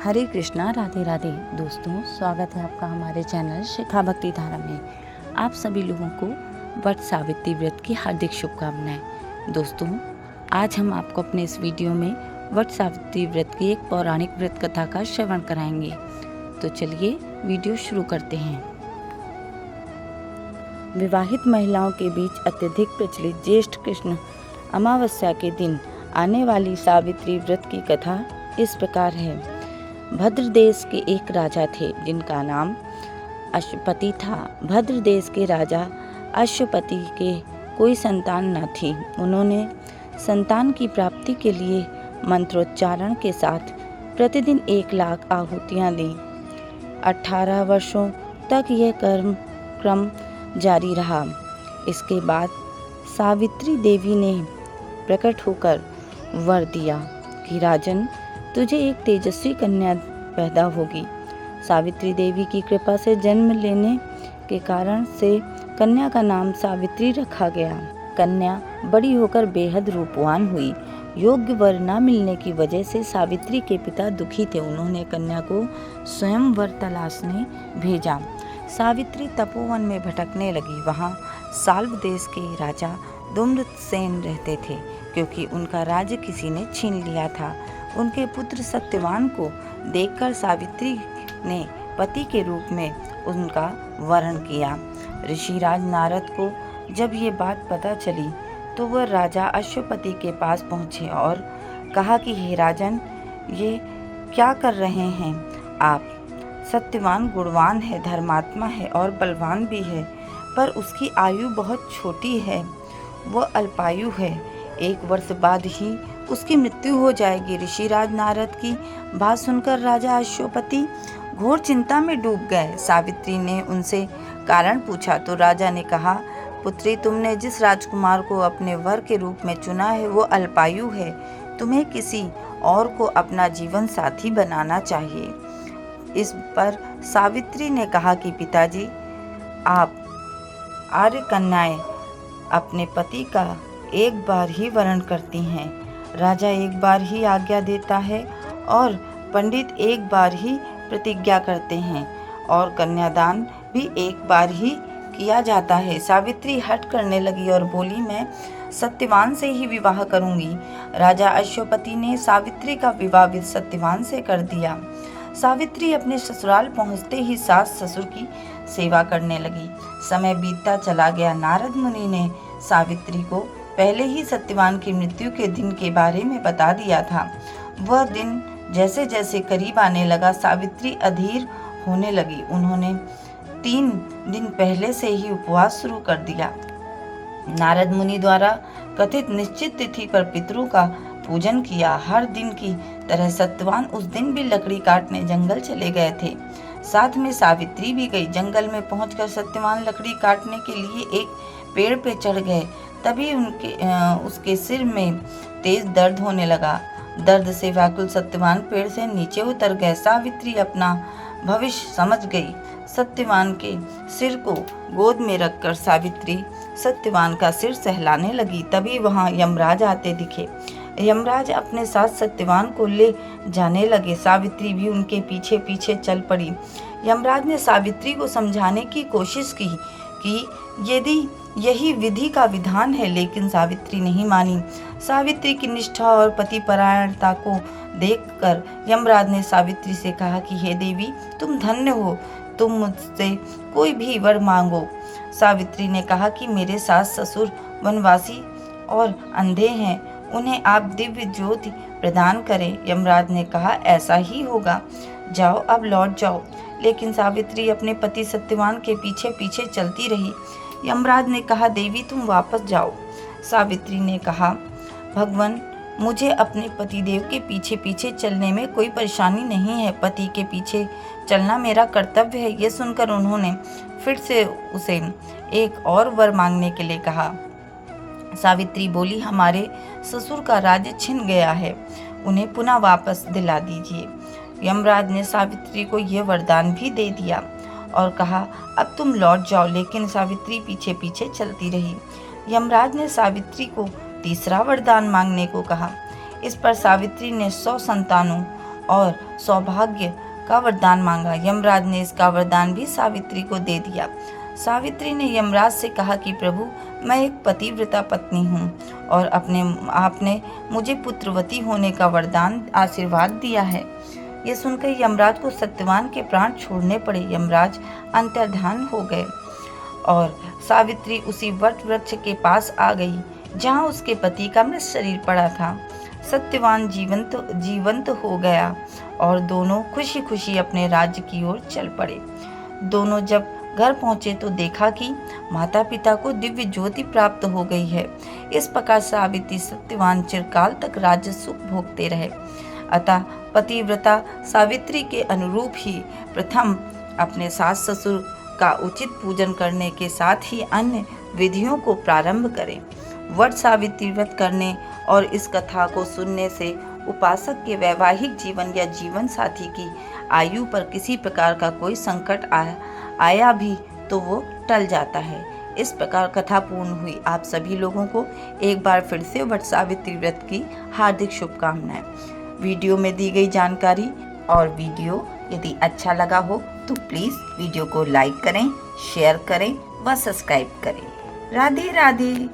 हरे कृष्णा, राधे राधे। दोस्तों, स्वागत है आपका हमारे चैनल शिखा भक्ति धारा में। आप सभी लोगों को वट सावित्री व्रत की हार्दिक शुभकामनाएं। दोस्तों, आज हम आपको अपने इस वीडियो में वट सावित्री व्रत की एक पौराणिक व्रत कथा का श्रवण कराएंगे। तो चलिए वीडियो शुरू करते हैं। विवाहित महिलाओं के बीच अत्यधिक प्रचलित ज्येष्ठ कृष्ण अमावस्या के दिन आने वाली सावित्री व्रत की कथा इस प्रकार है। भद्र देश के एक राजा थे जिनका नाम अश्वपति था। भद्र देश के राजा अश्वपति के कोई संतान न थी। उन्होंने संतान की प्राप्ति के लिए मंत्रोच्चारण के साथ प्रतिदिन 1,00,000 आहुतियाँ दी। 18 वर्षों तक यह क्रम जारी रहा। इसके बाद सावित्री देवी ने प्रकट होकर वर दिया कि राजन, तुझे एक तेजस्वी कन्या पैदा होगी। सावित्री देवी की कृपा से जन्म लेने के कारण से कन्या का नाम सावित्री रखा गया। कन्या बड़ी होकर बेहद रूपवान हुई। योग्य वर न मिलने की वजह से सावित्री के पिता दुखी थे। उन्होंने कन्या को स्वयं वर तलाशने भेजा। सावित्री तपोवन में भटकने लगी। वहाँ साल्व देश के राजा धूम्रसेन रहते थे, क्योंकि उनका राज्य किसी ने छीन लिया था। उनके पुत्र सत्यवान को देखकर सावित्री ने पति के रूप में उनका वरण किया। ऋषिराज नारद को जब ये बात पता चली तो वह राजा अश्वपति के पास पहुँचे और कहा कि हे राजन, ये क्या कर रहे हैं आप? सत्यवान गुणवान है, धर्मात्मा है और बलवान भी है, पर उसकी आयु बहुत छोटी है। वह अल्पायु है। 1 वर्ष बाद ही उसकी मृत्यु हो जाएगी। ऋषिराज नारद की बात सुनकर राजा अश्वपति घोर चिंता में डूब गए। सावित्री ने उनसे कारण पूछा तो राजा ने कहा, पुत्री, तुमने जिस राजकुमार को अपने वर के रूप में चुना है वो अल्पायु है। तुम्हें किसी और को अपना जीवन साथी बनाना चाहिए। इस पर सावित्री ने कहा कि पिताजी, आप आर्य कन्याएं अपने पति का एक बार ही वरण करती हैं। राजा एक बार ही आज्ञा देता है और पंडित एक बार ही प्रतिज्ञा करते हैं और कन्यादान भी एक बार ही किया जाता है। सावित्री हट करने लगी और बोली, मैं सत्यवान से ही विवाह करूंगी। राजा अश्वपति ने सावित्री का विवाह सत्यवान से कर दिया। सावित्री अपने ससुराल पहुंचते ही सास ससुर की सेवा करने लगी। समय बीतता चला गया। नारद मुनि ने सावित्री को पहले ही सत्यवान की मृत्यु के दिन के बारे में बता दिया था। वह दिन जैसे जैसे करीब आने लगा, सावित्री अधीर होने लगी। उन्होंने 3 दिन पहले से ही उपवास शुरू कर दिया। नारद मुनि द्वारा कथित निश्चित तिथि पर पितरों का पूजन किया। हर दिन की तरह सत्यवान उस दिन भी लकड़ी काटने जंगल चले गए थे। साथ में सावित्री भी गई। जंगल में पहुंचकर सत्यवान लकड़ी काटने के लिए एक पेड़ पे चढ़ गए। तभी उसके सिर में तेज दर्द होने लगा। दर्द से व्याकुल सत्यवान पेड़ से नीचे उतर गए। सावित्री अपना भविष्य समझ गई। सत्यवान के सिर को गोद में रखकर सावित्री सत्यवान का सिर सहलाने लगी। तभी वहां यमराज आते दिखे। यमराज अपने साथ सत्यवान को ले जाने लगे। सावित्री भी उनके पीछे पीछे चल पड़ी। यमराज ने सावित्री को समझाने की कोशिश की कि यदि यही विधि का विधान है, लेकिन सावित्री नहीं मानी। सावित्री की निष्ठा और पतिपरायणता को देखकर यमराज ने सावित्री से कहा कि हे देवी, तुम धन्य हो, तुम मुझसे कोई भी वर मांगो। सावित्री ने कहा कि मेरे सास ससुर वनवासी और अंधे हैं, उन्हें आप दिव्य ज्योति प्रदान करें। यमराज ने कहा, ऐसा ही होगा, जाओ अब लौट जाओ। लेकिन सावित्री अपने पति सत्यवान के पीछे पीछे चलती रही। यमराज ने कहा, देवी तुम वापस जाओ। सावित्री ने कहा, भगवान, मुझे अपने पतिदेव के पीछे पीछे चलने में कोई परेशानी नहीं है। पति के पीछे चलना मेरा कर्तव्य है। ये सुनकर उन्होंने फिर से उसे एक और वर मांगने के लिए कहा। सावित्री बोली, हमारे ससुर का राज्य छिन गया है, उन्हें पुनः वापस दिला दीजिए। यमराज ने सावित्री को यह वरदान भी दे दिया और कहा, अब तुम लौट जाओ। लेकिन सावित्री पीछे पीछे चलती रही। यमराज ने सावित्री को तीसरा वरदान मांगने को कहा। इस पर सावित्री ने 100 संतानों और सौभाग्य का वरदान मांगा। यमराज ने इसका वरदान भी सावित्री को दे दिया। सावित्री ने यमराज से कहा कि प्रभु, मैं एक पतिव्रता पत्नी हूँ और आपने मुझे पुत्रवती होने का वरदान आशीर्वाद दिया है। ये सुनकर यमराज को सत्यवान के प्राण छोड़ने पड़े। यमराज अंतर्धान हो गए और सावित्री उसी वट वृक्ष के पास आ गई जहाँ उसके पति का मृत शरीर पड़ा था। सत्यवान जीवंत हो गया और दोनों खुशी खुशी अपने राज्य की ओर चल पड़े। दोनों जब घर पहुंचे तो देखा कि माता पिता को दिव्य ज्योति प्राप्त हो गई है। इस प्रकार सावित्री सत्यवान चिरकाल तक राज्य सुख भोगते रहे। अतः पतिव्रता सावित्री के अनुरूप ही प्रथम अपने सास ससुर का उचित पूजन करने के साथ ही अन्य विधियों को प्रारंभ करें। वट सावित्री व्रत करने और इस कथा को सुनने से उपासक के वैवाहिक जीवन या जीवन साथी की आयु पर किसी प्रकार का कोई संकट आया भी तो वो टल जाता है। इस प्रकार कथा पूर्ण हुई। आप सभी लोगों को एक बार फिर से वट सावित्री व्रत की हार्दिक शुभकामनाएं। वीडियो में दी गई जानकारी और वीडियो यदि अच्छा लगा हो तो प्लीज़ वीडियो को लाइक करें, शेयर करें व सब्सक्राइब करें। राधे राधे।